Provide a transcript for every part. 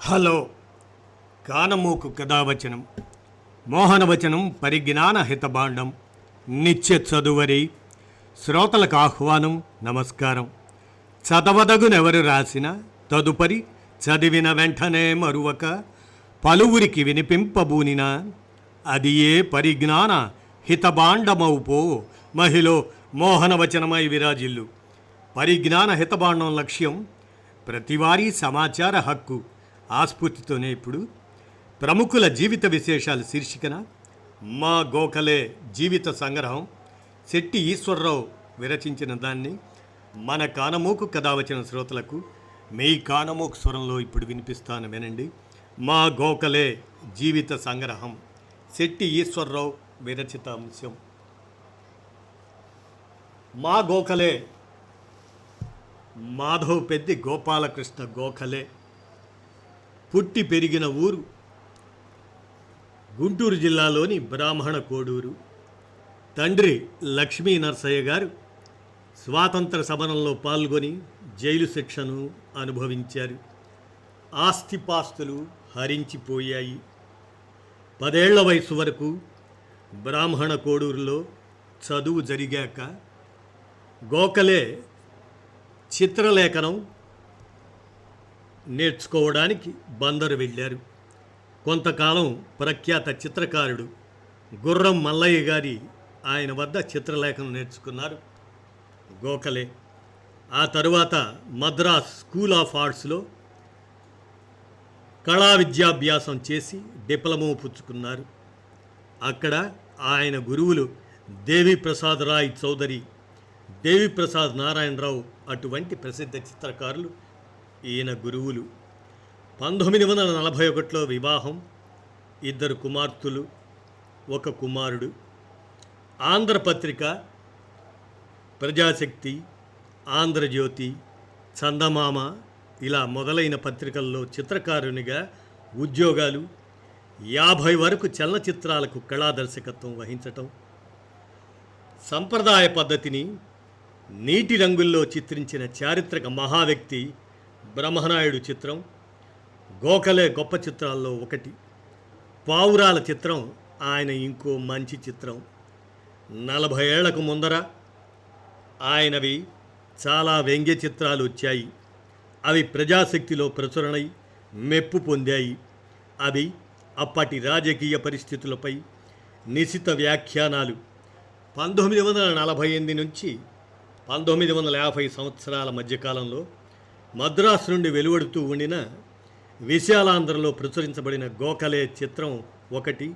Hello కానమోకు కథావచనం మోహనవచనం పరిజ్ఞాన హితబాండం నిత్య చదువరి శ్రోతలకు ఆహ్వానం నమస్కారం. చదవదగునెవరు రాసిన తదుపరి చదివిన వెంటనే మరువక పలువురికి వినిపింపబూనిన అది ఏ పరిజ్ఞాన హితబాండమౌపో మహిళ మోహనవచనమై విరాజిల్లు. పరిజ్ఞాన హితబాండం లక్ష్యం ప్రతివారీ సమాచార హక్కు. ఆస్ఫూర్తితోనే ఇప్పుడు ప్రముఖుల జీవిత విశేషాలు శీర్షికన మా గోఖలే జీవిత సంగ్రహం శెట్టి ఈశ్వరరావు విరచించిన దాన్ని మన కానమోకు కథావచన శ్రోతలకు మీ కానమోకు స్వరంలో ఇప్పుడు వినిపిస్తాను, వినండి. మా గోఖలే జీవిత సంగ్రహం శెట్టి ఈశ్వరరావు విరచిత అంశం. మా గోఖలే మాధవ్ పెద్ది గోపాలకృష్ణ గోఖలే పుట్టి పెరిగిన ఊరు గుంటూరు జిల్లాలోని బ్రాహ్మణ కోడూరు. తండ్రి లక్ష్మీ నరసయ్య గారు స్వాతంత్ర సమరంలో పాల్గొని జైలు శిక్షను అనుభవించారు. ఆస్తిపాస్తులు హరించిపోయాయి. 10 ఏళ్ల వయసు వరకు బ్రాహ్మణ కోడూరులో చదువు జరిగాక గోఖలే చిత్రలేఖనం నేర్చుకోవడానికి బందరు వెళ్ళారు. కొంతకాలం ప్రఖ్యాత చిత్రకారుడు గుర్రం మల్లయ్య గారి ఆయన వద్ద చిత్రలేఖనం నేర్చుకున్నారు గోఖలే. ఆ తరువాత మద్రాస్ స్కూల్ ఆఫ్ ఆర్ట్స్లో కళా విద్యాభ్యాసం చేసి డిప్లొమా పుచ్చుకున్నారు. అక్కడ ఆయన గురువులు దేవిప్రసాద్ రాయ్ చౌదరి, దేవిప్రసాద్ నారాయణరావు అటువంటి ప్రసిద్ధ చిత్రకారులు ఈయన గురువులు. 1941లో వివాహం, 2 కుమార్తెలు, 1 కుమారుడు. ఆంధ్రపత్రిక, ప్రజాశక్తి, ఆంధ్రజ్యోతి, చందమామ ఇలా మొదలైన పత్రికల్లో చిత్రకారునిగా ఉద్యోగాలు, 50 వరకు చలనచిత్రాలకు కళాదర్శకత్వం వహించటం, సంప్రదాయ పద్ధతిని నీటి రంగుల్లో చిత్రించిన చారిత్రక మహావ్యక్తి బ్రహ్మనాయుడు చిత్రం గోఖలే గొప్ప చిత్రాల్లో ఒకటి. పావురాల చిత్రం ఆయన ఇంకో మంచి చిత్రం. 40 ఏళ్లకు ముందర ఆయనవి చాలా వ్యంగ్య చిత్రాలు వచ్చాయి. అవి ప్రజాశక్తిలో ప్రచురణై మెప్పు పొందాయి. అవి అప్పటి రాజకీయ పరిస్థితులపై నిశిత వ్యాఖ్యానాలు. 1948 నుంచి 1950 సంవత్సరాల మధ్యకాలంలో మద్రాసు నుండి వెలువడుతూ ఉండిన విశాలాంధ్రలో ప్రచురించబడిన గోఖలే చిత్రం ఒకటి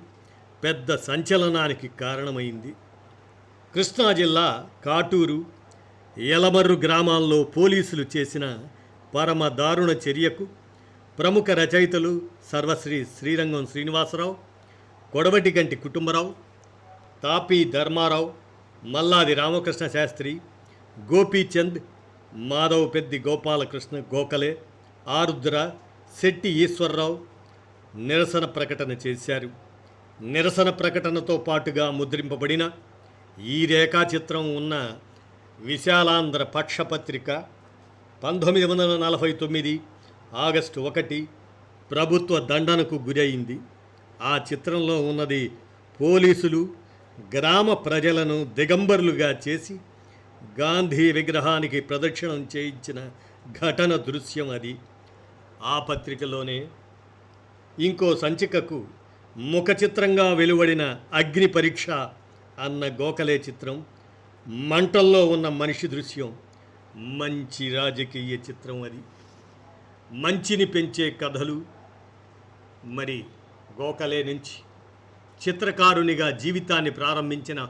పెద్ద సంచలనానికి కారణమైంది. కృష్ణా జిల్లా కాటూరు, యలమర్రు గ్రామాల్లో పోలీసులు చేసిన పరమ దారుణ చర్యకు ప్రముఖ రచయితలు సర్వశ్రీ శ్రీరంగం శ్రీనివాసరావు, కొడవటిగంటి కుటుంబరావు, తాపీ ధర్మారావు, మల్లాది రామకృష్ణ శాస్త్రి, గోపీచంద్, మాధవ్ పెద్ది గోపాలకృష్ణ గోఖలే, ఆరుద్ర, శెట్టి ఈశ్వరరావు నిరసన ప్రకటన చేశారు. నిరసన ప్రకటనతో పాటుగా ముద్రింపబడిన ఈ రేఖాచిత్రం ఉన్న విశాలాంధ్ర పక్షపత్రిక 1949 ఆగస్టు 1 ప్రభుత్వ దండనకు గురైంది. ఆ చిత్రంలో ఉన్నది పోలీసులు గ్రామ ప్రజలను దిగంబరులుగా చేసి గాంధీ విగ్రహానికి ప్రదక్షిణం చేయించిన ఘటన దృశ్యం అది. ఆ పత్రికలోనే ఇంకో సంచికకు ముఖ చిత్రంగా వెలువడిన అగ్ని పరీక్ష అన్న గోఖలే చిత్రం మంటల్లో ఉన్న మనిషి దృశ్యం. మంచి రాజకీయ చిత్రం అది. మంచిని పెంచే కథలు. మరి గోఖలే నుంచి చిత్రకారునిగా జీవితాన్ని ప్రారంభించిన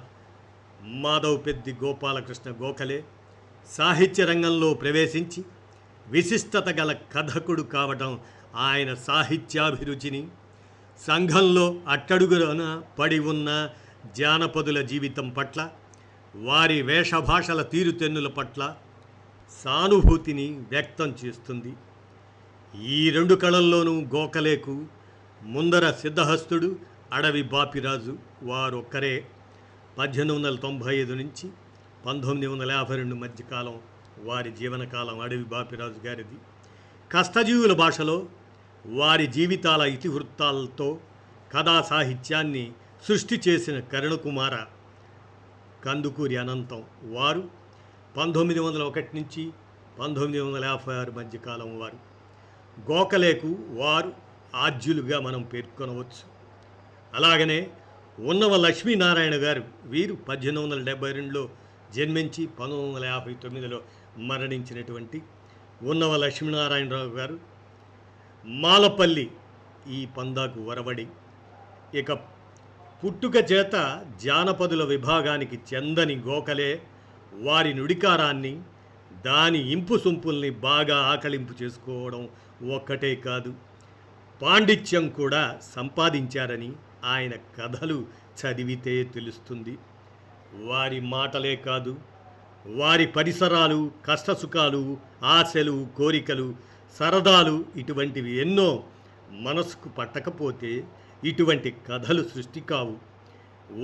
మాధవ్ పెద్ది గోపాలకృష్ణ గోఖలే సాహిత్య రంగంలో ప్రవేశించి విశిష్టత గల కథకుడు కావటం ఆయన సాహిత్యాభిరుచిని, సంఘంలో అట్టడుగున పడి ఉన్న జానపదుల జీవితం పట్ల, వారి వేషభాషల తీరుతెన్నుల పట్ల సానుభూతిని వ్యక్తం చేస్తుంది. ఈ 2 కళల్లోనూ గోఖలేకు ముందర సిద్ధహస్తుడు, అడవి బాపిరాజు వారొక్కరే. 1895 నుంచి 1952 మధ్యకాలం వారి జీవనకాలం అడవి బాపిరాజు గారిది. కష్టజీవుల భాషలో వారి జీవితాల ఇతివృత్తాలతో కథా సాహిత్యాన్ని సృష్టి చేసిన కరుణకుమార కందుకూరి అనంతం వారు 1901 నుంచి 1956 మధ్యకాలం వారు. గోఖలేకు వారు ఆద్యులుగా మనం పేర్కొనవచ్చు. అలాగనే ఉన్నవ లక్ష్మీనారాయణ గారు, వీరు 1872లో జన్మించి 1959లో మరణించినటువంటి ఉన్నవ లక్ష్మీనారాయణరావు గారు. మాలపల్లి ఈ పందాకు వరవడి. ఇక పుట్టుక చేత జానపదుల విభాగానికి చెందని గోఖలే వారి నుడికారాన్ని, దాని ఇంపు సొంపుల్ని బాగా ఆకలింపు చేసుకోవడం ఒక్కటే కాదు, పాండిత్యం కూడా సంపాదించారని ఆయన కథలు చదివితే తెలుస్తుంది. వారి మాటలే కాదు, వారి పరిసరాలు, కష్టసుఖాలు, ఆశలు, కోరికలు, సరదాలు ఇటువంటివి ఎన్నో మనసుకు పట్టకపోతే ఇటువంటి కథలు సృష్టి కావు.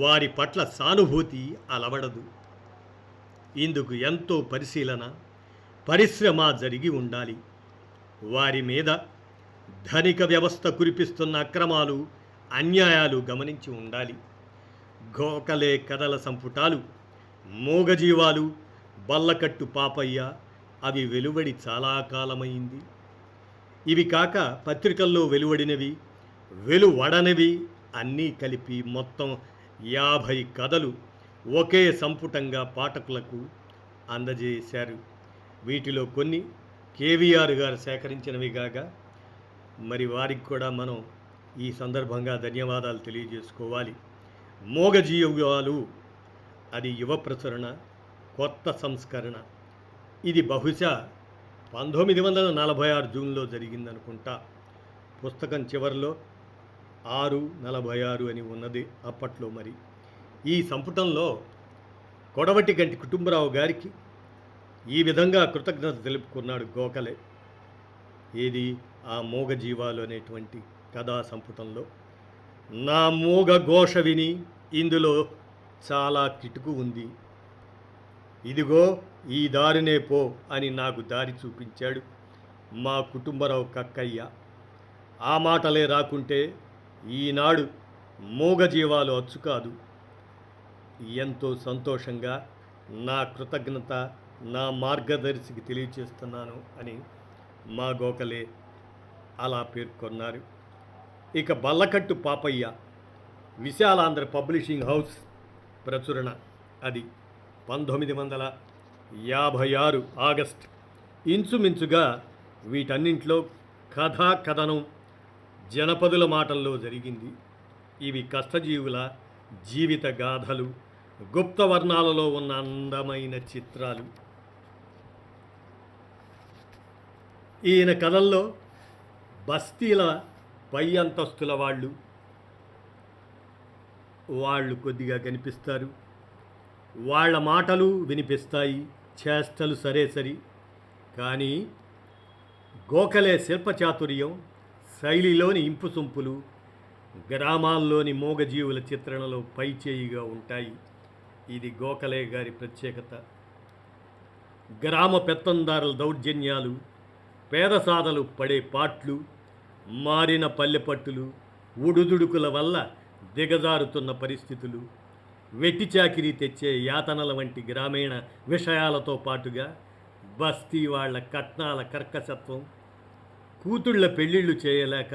వారి పట్ల సానుభూతి అలవడదు. ఇందుకు ఎంతో పరిశీలన, పరిశ్రమ జరిగి ఉండాలి. వారి మీద ధనిక వ్యవస్థ కురిపిస్తున్న అక్రమాలు, అన్యాయాలు గమనించి ఉండాలి. గోఖలే కథల సంపుటాలు మూగజీవాలు, బల్లకట్టు పాపయ్య అవి వెలువడి చాలా కాలమైంది. ఇవి కాక పత్రికల్లో వెలువడినవి, వెలువడనివి అన్నీ కలిపి మొత్తం 50 కథలు ఒకే సంపుటంగా పాఠకులకు అందజేశారు. వీటిలో కొన్ని కేవీఆర్ గారు సేకరించినవి కాగా, మరి వారికి కూడా మనం ఈ సందర్భంగా ధన్యవాదాలు తెలియజేసుకోవాలి. మూగజీవాలు అది యువ ప్రచురణ, కొత్త సంస్కరణ. ఇది బహుశా 1946 జూన్లో జరిగిందనుకుంటా. పుస్తకం చివరిలో 646 అని ఉన్నది అప్పట్లో. మరి ఈ సంపుటంలో కొడవటి గంటి కుటుంబరావు గారికి ఈ విధంగా కృతజ్ఞత తెలుపుకున్నాడు గోఖలే. ఏది ఆ మూగజీవాలు అనేటువంటి కథా సంపుటంలో. నా మూగ ఘోష విని ఇందులో చాలా కిటుకు ఉంది. ఇదిగో ఈ దారినే పో అని నాకు దారి చూపించాడు మా కుటుంబరావు కక్కయ్య. ఆ మాటలే రాకుంటే ఈనాడు మూగజీవాలు అచ్చు కాదు. ఎంతో సంతోషంగా నా కృతజ్ఞత నా మార్గదర్శికి తెలియచేస్తున్నాను అని మా గోఖలే అలా పేర్కొన్నారు. ఇక బల్లకట్టు పాపయ్య విశాలాంధ్ర పబ్లిషింగ్ హౌస్ ప్రచురణ. అది 1956 ఆగస్ట్. ఇంచుమించుగా వీటన్నింటిలో కథా కథనం జనపదుల మాటల్లో జరిగింది. ఇవి కష్టజీవుల జీవిత గాథలు, గుప్త వర్ణాలలో ఉన్న అందమైన చిత్రాలు. ఈయన కథల్లో బస్తీల పై అంతస్తుల వాళ్ళు కొద్దిగా కనిపిస్తారు. వాళ్ళ మాటలు వినిపిస్తాయి, చేష్టలు సరే సరి. కానీ గోఖలే శిల్పచాతుర్యం, శైలిలోని ఇంపు సొంపులు గ్రామాల్లోని మూగజీవుల చిత్రణలో పైచేయిగా ఉంటాయి. ఇది గోఖలే గారి ప్రత్యేకత. గ్రామ పెత్తందారుల దౌర్జన్యాలు, పేదసాదలు పడే పాట్లు, మారిన పల్లెపట్టులు, ఉడుదుడుకుల వల్ల దిగజారుతున్న పరిస్థితులు, వెట్టి చాకిరీ తెచ్చే యాతనల వంటి గ్రామీణ విషయాలతో పాటుగా బస్తీ వాళ్ల కట్నాల కర్కశత్వం, కూతుళ్ల పెళ్ళిళ్ళు చేయలేక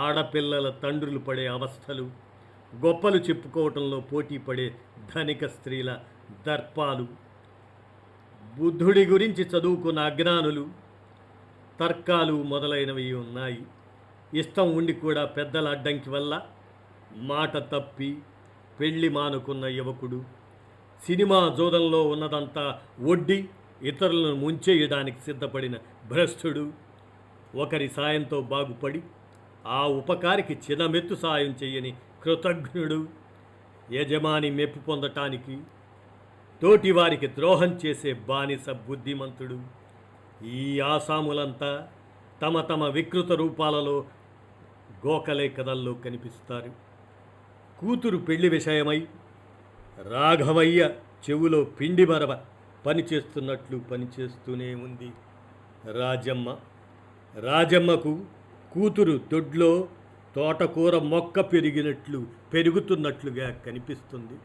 ఆడపిల్లల తండ్రులు పడే అవస్థలు, గొప్పలు చెప్పుకోవటంలో పోటీ పడే ధనిక స్త్రీల దర్పాలు, బుద్ధుడి గురించి చదువుకున్న అజ్ఞానులు, తర్కాలు మొదలైనవి ఉన్నాయి. ఇష్టం ఉండి కూడా పెద్దల అడ్డంకి వల్ల మాట తప్పి పెళ్లి మానుకున్న యువకుడు, సినిమా జోదంలో ఉన్నదంతా ఒడ్డి ఇతరులను ముంచేయడానికి సిద్ధపడిన భ్రష్టుడు, ఒకరి సాయంతో బాగుపడి ఆ ఉపకారికి చిన్నమెత్తు సాయం చెయ్యని కృతజ్ఞుడు, యజమాని మెప్పు పొందటానికి తోటివారికి ద్రోహం చేసే బానిస బుద్ధిమంతుడు. ఈ ఆసాములంతా తమ తమ వికృత రూపాలలో గోఖలే కథల్లో కనిపిస్తారు. కూతురు పెళ్లి విషయమై రాఘవయ్య చెవులో పిండి మరవ పనిచేస్తున్నట్లు పనిచేస్తూనే ఉంది రాజమ్మ. రాజమ్మకు కూతురు దొడ్లో తోటకూర మొక్క పెరుగుతున్నట్లుగా కనిపిస్తుంది.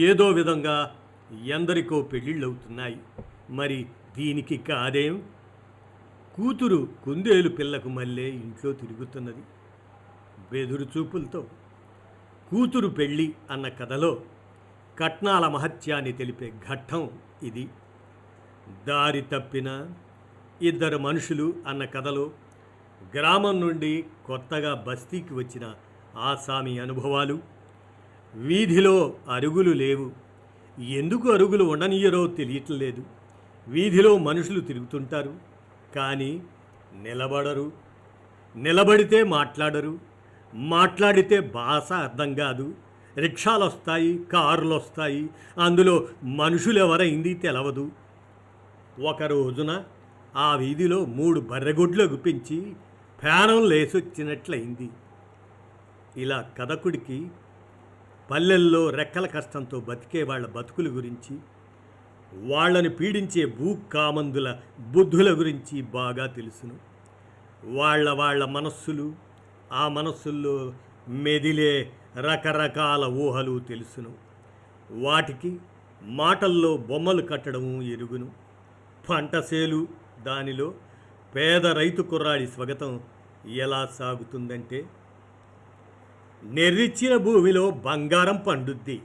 ఏదో విధంగా ఎందరికో పెళ్ళిళ్ళవుతున్నాయి. మరి దీనికి కాదేం? కూతురు కుందేలు పిల్లకు మళ్ళీ ఇంట్లో తిరుగుతున్నది బెదురు చూపులతో. కూతురు పెళ్ళి అన్న కథలో కట్నాల మహత్యాన్ని తెలిపే ఘట్టం ఇది. దారి తప్పిన ఇద్దరు మనుషులు అన్న కథలో గ్రామం నుండి కొత్తగా బస్తీకి వచ్చిన ఆసామి అనుభవాలు. వీధిలో అరుగులు లేవు. ఎందుకు అరుగులు ఉండనియరో తెలియట్లేదు. వీధిలో మనుషులు తిరుగుతుంటారు, కానీ నిలబడరు. నిలబడితే మాట్లాడరు. మాట్లాడితే భాష అర్థం కాదు. రిక్షాలు వస్తాయి, కార్లు వస్తాయి, అందులో మనుషులు ఎవరైంది తెలవదు. ఒక రోజున ఆ వీధిలో 3 బర్రెగుడ్లు గుప్పించి ఫ్యానం లేసొచ్చినట్లయింది. ఇలా కథకుడికి పల్లెల్లో రెక్కల కష్టంతో బతికే వాళ్ళ బతుకుల గురించి, వాళ్ళని పీడించే భూకామందుల బుద్ధుల గురించి బాగా తెలుసును. వాళ్ళ మనస్సులు, ఆ మనస్సుల్లో మెదిలే రకరకాల ఊహలు తెలుసును. వాటికి మాటల్లో బొమ్మలు కట్టడం ఎరుగును. పంటసేలు, దానిలో పేద రైతు కుర్రాడి స్వాగతం ఎలా సాగుతుందంటే, నెర్రిచ్చిన భూమిలో బంగారం పండుద్ది.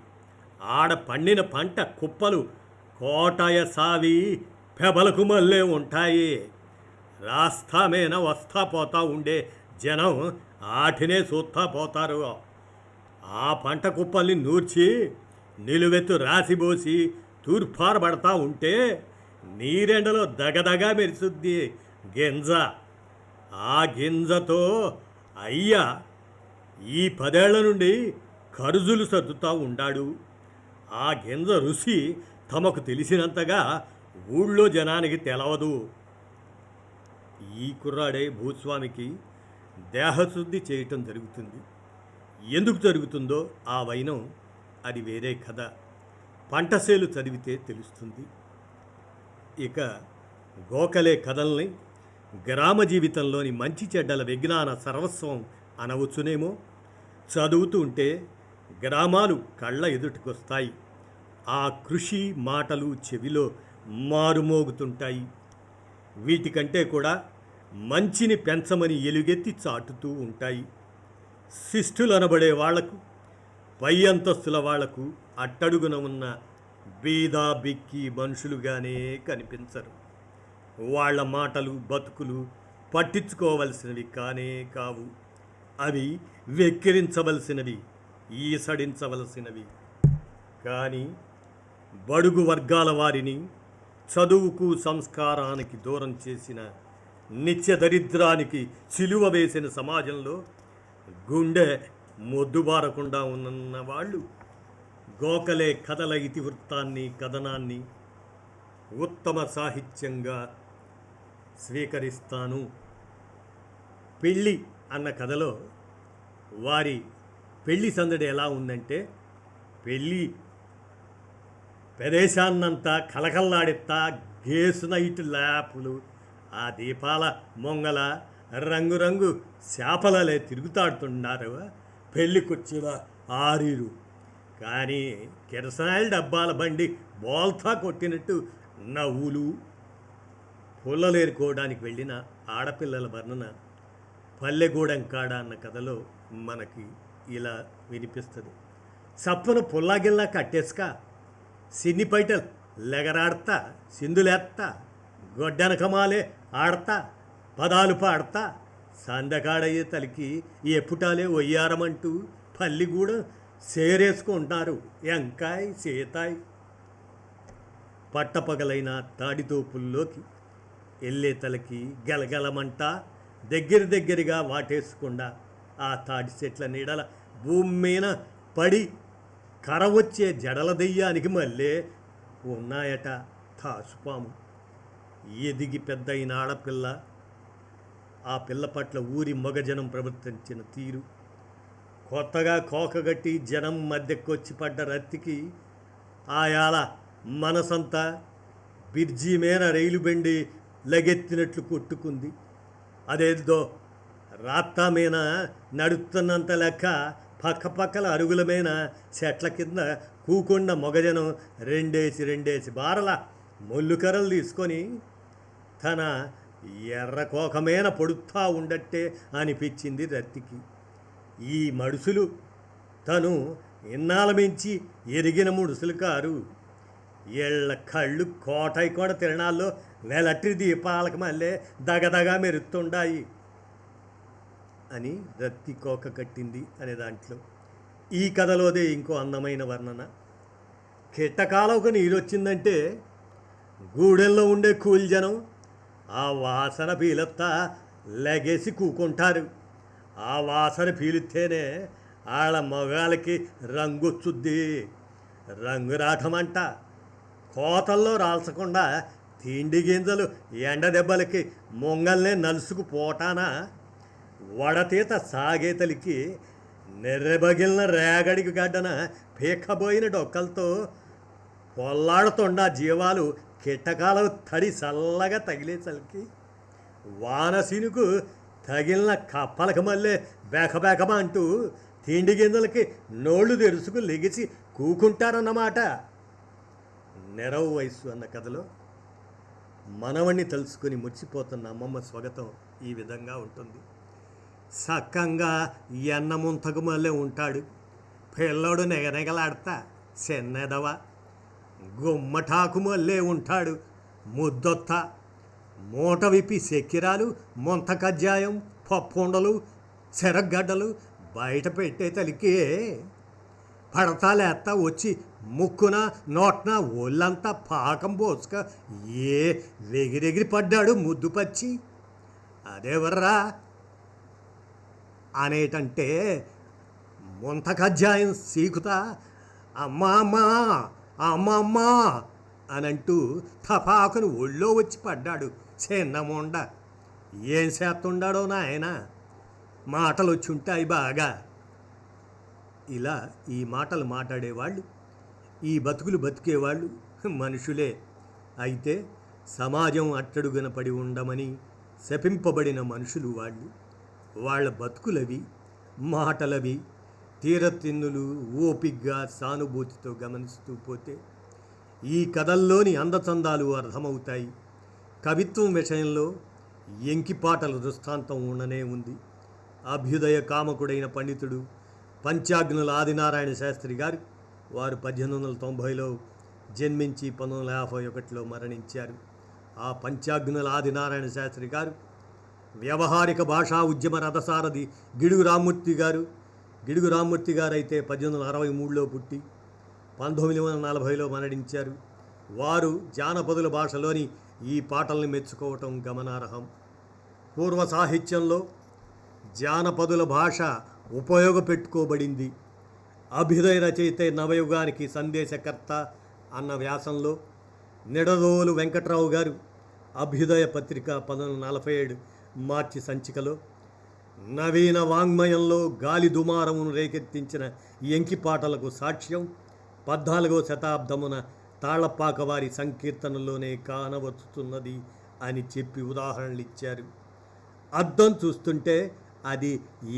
ఆడ పండిన పంట కుప్పలు కోటాయ సావి పెబలకు మళ్ళే ఉంటాయి. రాస్తామేన వస్తా పోతా ఉండే జనం ఆటినే చూస్తా పోతారు. ఆ పంట కుప్పల్ని నూర్చి నిలువెత్తు రాసిబోసి తూర్పారబడతా ఉంటే నీరెండలో దగదగా మెరుసుద్ది గింజ. ఆ గింజతో అయ్యా ఈ 10 ఏళ్ల నుండి కరుజులు సర్దుతా ఉండాడు. ఆ గింజ రుచి తమకు తెలిసినంతగా ఊళ్ళో జనానికి తెలవదు. ఈ కుర్రాడే భూస్వామికి దేహశుద్ధి చేయటం జరుగుతుంది. ఎందుకు జరుగుతుందో ఆ వైనం అది వేరే కథ. పంటసేలు చదివితే తెలుస్తుంది. ఇక గోకలే కథల్ని గ్రామ జీవితంలోని మంచి చెడ్డల విజ్ఞాన సర్వస్వం అనవచ్చునేమో. చదువుతూ ఉంటే గ్రామాలు కళ్ళ ఎదుటికొస్తాయి. ఆ కృషి మాటలు చెవిలో మారుమోగుతుంటాయి. వీటికంటే కూడా మంచిని పెంచమని ఎలుగెత్తి చాటుతూ ఉంటాయి. శిష్టులు అనబడే వాళ్లకు, పై అంతస్తుల వాళ్లకు అట్టడుగున ఉన్న బీదా బిక్కి మనుషులుగానే కనిపించరు. వాళ్ళ మాటలు బతుకులు పట్టించుకోవలసినవి కానే కావు. అవి వెక్కిరించవలసినవి, ఈసడించవలసినవి. కానీ బడుగు వర్గాల వారిని చదువుకు సంస్కారానికి దూరం చేసిన, నిత్య దరిద్రానికి సిలువ వేసిన సమాజంలో గుండె మొద్దుబారకుండా ఉన్న వాళ్ళు గోకలే కథల ఇతివృత్తాన్ని, కథనాన్ని ఉత్తమ సాహిత్యంగా స్వీకరిస్తాను. పెళ్ళి అన్న కథలో వారి పెళ్ళి సందడి ఎలా ఉందంటే, పెళ్ళి ప్రదేశాన్నంతా కలకల్లాడిస్తా గేసు నైట్ ల్యాపులు, ఆ దీపాల మొంగల రంగురంగు చేపలలే తిరుగుతాడుతున్నారు పెళ్ళికొచ్చిన ఆరీరు. కానీ కిరసనాయిల డబ్బాల బండి బోల్తా కొట్టినట్టు నవ్వులు. పుల్లలేరుకోవడానికి వెళ్ళిన ఆడపిల్లల వర్ణన పల్లెగూడెం కాడ అన్న కథలో మనకి ఇలా వినిపిస్తుంది. సప్పున పుల్లాగిల్లా కట్టేసుక సిన్ని పైటలు లెగరాడతా, సిందులేస్తా, గొడ్డనకమాలే ఆడతా, పదాలు పాడతా, సందకాడయ్యే తలికి ఎప్పుటాలే ఒయ్యారమంటూ పల్లిగూడెం సేరేసుకుంటున్నారు ఎంకాయ్ సీతాయ్. పట్టపగలైన తాడితోపుల్లోకి వెళ్ళే తలకి గలగలమంట దగ్గరగా వాటేసుకుండా ఆ తాడి చెట్ల నీడల భూమి మీద పడి కరవచ్చే జడల దెయ్యానికి మళ్ళీ ఉన్నాయట తాసుపాము. ఎదిగి పెద్దయిన ఆడపిల్ల, ఆ పిల్ల పట్ల ఊరి మగజనం ప్రవర్తించిన తీరు, కొత్తగా కోకగట్టి జనం మధ్యకొచ్చి పడ్డ రత్తికి ఆయాల మనసంతా బిర్జీ మేన రైలు బండి లగెత్తినట్లు కొట్టుకుంది. అదేదో రాత్తా మీద నడుస్తున్నంత లెక్క పక్కపక్కల అరుగుల మీద చెట్ల కింద కూకుండా మొగజనం రెండేసి బారల మొల్లుకర్రలు తీసుకొని తన ఎర్ర కోకమేన పొడుతా ఉండట్టే అనిపించింది రత్తికి. ఈ మడుసులు తను ఇన్నాళ్ళ మించి ఎరిగిన ముడుసులు కారు. ఏళ్ళ కళ్ళు కోటై కూడా తిరణాల్లో వెలట్రి దీపాలకు మళ్ళీ దగదగా మెరుస్తుండాయి అని రత్తి కోక కట్టింది అనే దాంట్లో ఈ కథలోదే ఇంకో అందమైన వర్ణన. కిట్టకాలకు నీరొచ్చిందంటే గూడెల్లో ఉండే కూలి జనం ఆ వాసన పీలత్తా లెగేసి కూకుంటారు. ఆ వాసన పీలిస్తేనే వాళ్ళ మొగాలకి రంగొచ్చుద్ది. రంగు రాటమంట కోతల్లో రాల్చకుండా తిండి గింజలు ఎండ దెబ్బలకి మొంగల్నే నలుసుకు పోటానా వడతీత సాగేతలికి నెర్రెబగిలిన రేగడికి గడ్డన పీక్కబోయిన డొక్కలతో పొల్లాడుతుండా జీవాలు కిట్టకాల తడి చల్లగా తగిలేసరికి వానసీనుకు తగిలిన కప్పలకు మళ్ళీ బేకబేకమా అంటూ తిండి గింజలకి నోళ్లు తెరుచుకు లెగిసి కూకుంటారన్నమాట. నెరవు వయసు అన్న కథలో మనవణ్ణి తలుచుకొని మురిసిపోతున్న అమ్మమ్మ స్వాగతం ఈ విధంగా ఉంటుంది. సక్కంగా ఎన్న ముంతకు మళ్ళీ ఉంటాడు. పిల్లోడు నెగనెగలాడతా చెన్నెదవ. గుమ్మటాకు మళ్ళీ ఉంటాడు ముద్దొత్త. మూట విప్పి సెక్కిరాలు, ముంత కజ్జాయం, పప్పుండలు, చెరగడ్డలు బయట పెట్టే తలికే పడతాలేత్తా వచ్చి ముక్కున నోట్న ఒళ్ళంతా పాకం పోసుక వెగిరెగిరి పడ్డాడు ముద్దు పచ్చి. అదేవర్రా అనేటంటే ముంత కజ్జాయం సీకుతా అమ్మా అమ్మా అమ్మమ్మా అనంటూ తపాకును ఒళ్ళో వచ్చి పడ్డాడు చిన్నమొండ. ఏం చేస్తుండాడో నాయన, మాటలు వచ్చి ఉంటాయి బాగా. ఇలా ఈ మాటలు మాట్లాడేవాళ్ళు, ఈ బతుకులు బతికేవాళ్ళు మనుషులే. అయితే సమాజం అట్టడుగున పడి ఉండమని శపింపబడిన మనుషులు వాళ్ళు. వాళ్ళ బతుకులవి, మాటలవి తీరతిన్నులు ఓపిగ్గా సానుభూతితో గమనిస్తూ పోతే ఈ కథల్లోని అందచందాలు అర్థమవుతాయి. కవిత్వం విషయంలో ఎంకిపాటల దృష్టాంతం ఉండనే ఉంది. అభ్యుదయ కామకుడైన పండితుడు పంచాగ్నుల ఆదినారాయణ శాస్త్రి గారు, వారు 1890లో జన్మించి 1951లో మరణించారు. ఆ పంచాగ్నుల ఆదినారాయణ శాస్త్రి గారు వ్యవహారిక భాషా ఉద్యమ రథసారథి గిడుగు రామ్మూర్తి గారు. గిడుగు రామ్మూర్తి గారు అయితే 1863లో పుట్టి 1940లో మరణించారు. వారు జానపదుల భాషలోని ఈ పాటల్ని మెచ్చుకోవటం గమనార్హం. పూర్వ సాహిత్యంలో జానపదుల భాష ఉపయోగపెట్టుకోబడింది. అభ్యుదయ రచయిత నవయుగానికి సందేశకర్త అన్న వ్యాసంలో నిడదోలు వెంకట్రావు గారు అభ్యుదయ పత్రిక 1947 మార్చి సంచికలో నవీన వాంగ్మయంలో గాలి దుమారమును రేకెత్తించిన ఎంకిపాటలకు సాక్ష్యం 14వ శతాబ్దమున తాళపాక వారి సంకీర్తనలోనే కానవచ్చుతున్నది అని చెప్పి ఉదాహరణలు ఇచ్చారు. అద్దం చూస్తుంటే అది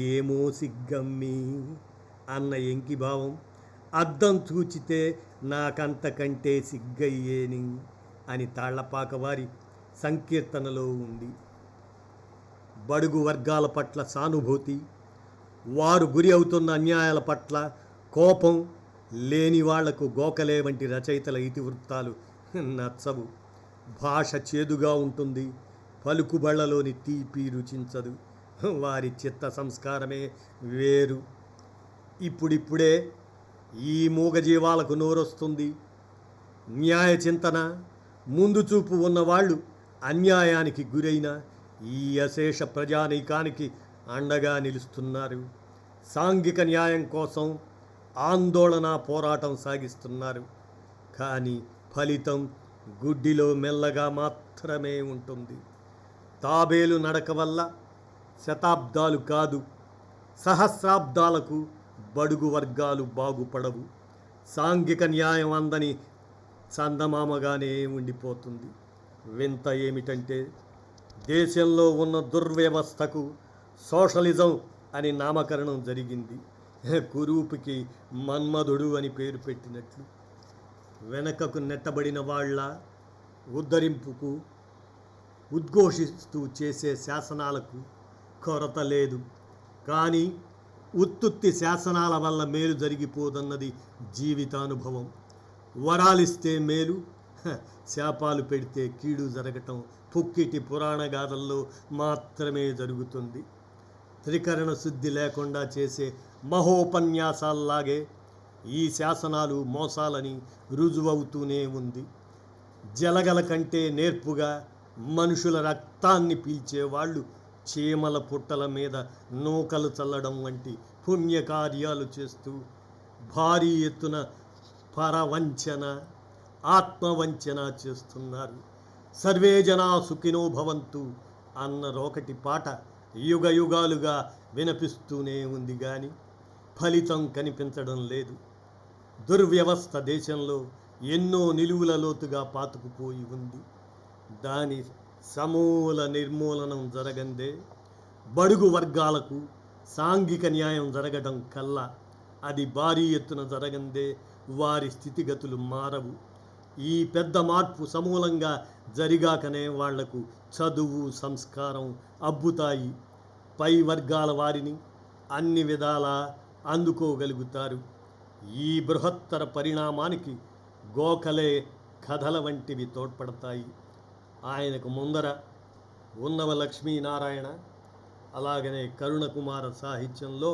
ఏమో సిగ్గమ్మి అన్న ఎంకిభావం అద్దం చూచితే నాకంతకంటే సిగ్గయ్యేని అని తాళ్లపాక వారి సంకీర్తనలో ఉంది. బడుగు వర్గాల పట్ల సానుభూతి, వారు గురి అవుతున్న అన్యాయాల పట్ల కోపం లేని వాళ్లకు గోకలే వంటి రచయితల ఇతివృత్తాలు నచ్చవు. భాష చేదుగా ఉంటుంది, పలుకుబళ్లలోని తీపి రుచించదు. వారి చిత్త సంస్కారమే వేరు. ఇప్పుడిప్పుడే ఈ మూగజీవాలకు నోరొస్తుంది. న్యాయ చింతన, ముందు చూపు ఉన్నవాళ్ళు అన్యాయానికి గురైన ఈ అశేష ప్రజానీకానికి అండగా నిలుస్తున్నారు. సాంఘిక న్యాయం కోసం ఆందోళన పోరాటం సాగిస్తున్నారు. కానీ ఫలితం గుడ్డిలో మెల్లగా మాత్రమే ఉంటుంది. తాబేలు నడక వల్ల శతాబ్దాలు కాదు, సహస్రాబ్దాలకు బడుగు వర్గాలు బాగుపడవు. సాంఘిక న్యాయం అందని చందమామగానే ఉండిపోతుంది. వింత ఏమిటంటే దేశంలో ఉన్న దుర్వ్యవస్థకు సోషలిజం అని నామకరణం జరిగింది. కురూపికి మన్మధుడు అని పేరు పెట్టినట్లు వెనకకు నెట్టబడిన వాళ్ళ ఉద్ధరింపుకు ఉద్ఘోషిస్తూ చేసే శాసనాలకు కొరత లేదు. కానీ ఉత్తుత్తి శాసనాల వల్ల మేలు జరిగిపోదన్నది జీవితానుభవం. వరాలిస్తే మేలు, శాపాలు పెడితే కీడు జరగటం పుక్కిటి పురాణ గాథల్లో మాత్రమే జరుగుతుంది. త్రికరణ శుద్ధి లేకుండా చేసే మహోపన్యాసాల్లాగే ఈ శాసనాలు మోసాలని రుజువవుతూనే ఉంది. జలగల కంటే నేర్పుగా మనుషుల రక్తాన్ని పీల్చేవాళ్ళు చీమల పుట్టల మీద నూకలు చల్లడం వంటి పుణ్యకార్యాలు చేస్తూ భారీ ఎత్తున పరవంచన, ఆత్మవంచన చేస్తున్నారు. సర్వే జనా సుఖినో భవంతు అన్న రోకటి పాట యుగ యుగాలుగా వినిపిస్తూనే ఉంది కానీ ఫలితం కనిపించడం లేదు. దుర్వ్యవస్థ దేశంలో ఎన్నో నిలువుల లోతుగా పాతుకుపోయి ఉంది. దాని సమూల నిర్మూలనం జరగందే బడుగు వర్గాలకు సాంఘిక న్యాయం జరగడం కల్లా అది భారీ ఎత్తున జరగందే వారి స్థితిగతులు మారవు. ఈ పెద్ద మార్పు సమూలంగా జరిగాకనే వాళ్లకు చదువు, సంస్కారం అబ్బుతాయి. పై వర్గాల వారిని అన్ని విధాలా అందుకోగలుగుతారు. ఈ బృహత్తర పరిణామానికి గోఖలే కథల వంటివి తోడ్పడతాయి. ఆయనకు ముందర ఉన్నవ లక్ష్మీనారాయణ, అలాగనే కరుణకుమార సాహిత్యంలో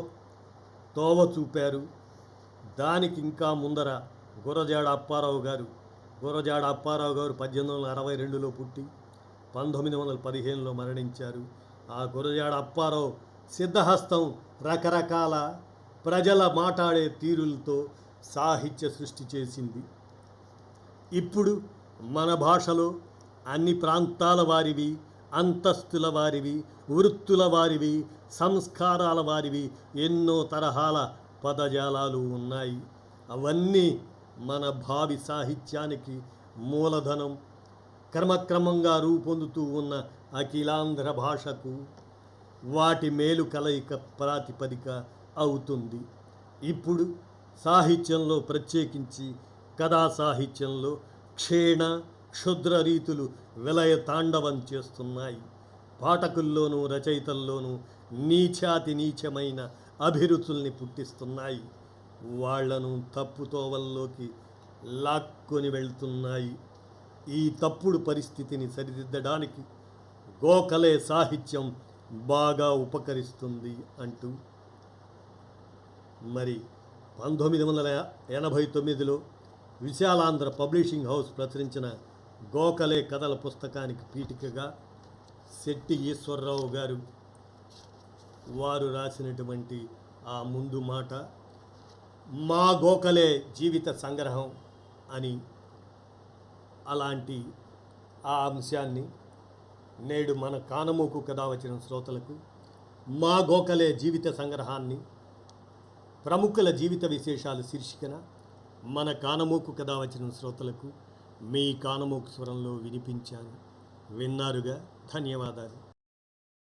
తోవ చూపారు. దానికి ఇంకా ముందర గురజాడ అప్పారావు గారు 1862లో పుట్టి 1915లో మరణించారు. ఆ గురజాడ అప్పారావు సిద్ధహస్తం రకరకాల ప్రజల మాట్లాడే తీరులతో సాహిత్య సృష్టి చేసింది. ఇప్పుడు మన భాషలో అన్ని ప్రాంతాల వారివి, అంతస్తుల వారివి, వృత్తుల వారివి, సంస్కారాల వారివి ఎన్నో తరహాల పదజాలాలు ఉన్నాయి. అవన్నీ మన భావి సాహిత్యానికి మూలధనం. క్రమక్రమంగా రూపొందుతూ ఉన్న అఖిలాంధ్ర భాషకు వాటి మేలు కలయిక ప్రాతిపదిక అవుతుంది. ఇప్పుడు సాహిత్యంలో, ప్రత్యేకించి కథా సాహిత్యంలో క్షీణ క్షుద్ర రీతులు విలయ తాండవం చేస్తున్నాయి. పాఠకుల్లోనూ రచయితల్లోనూ నీచాతి నీచమైన అభిరుచుల్ని పుట్టిస్తున్నాయి. వాళ్లను తప్పుతోవల్లోకి లాక్కొని వెళ్తున్నాయి. ఈ తప్పుడు పరిస్థితిని సరిదిద్దడానికి గోఖలే సాహిత్యం బాగా ఉపకరిస్తుంది అంటూ మరి 1989లో విశాలాంధ్ర పబ్లిషింగ్ హౌస్ ప్రచురించిన గోఖలే కథల పుస్తకానికి పీఠికగా శెట్టి ఈశ్వరరావు గారు వారు రాసినటువంటి ఆ ముందు మాట మా గోఖలే జీవిత సంగ్రహం అని, అలాంటి ఆ అంశాన్ని నేడు మన కానమోకు కథ వచ్చిన శ్రోతలకు మా గోఖలే జీవిత సంగ్రహాన్ని ప్రముఖుల జీవిత విశేషాలు శీర్షికన మన కానమోకు కథ వచ్చిన శ్రోతలకు మీ కానమోకు స్వరంలో వినిపించాను. విన్నారుగా, ధన్యవాదాలు.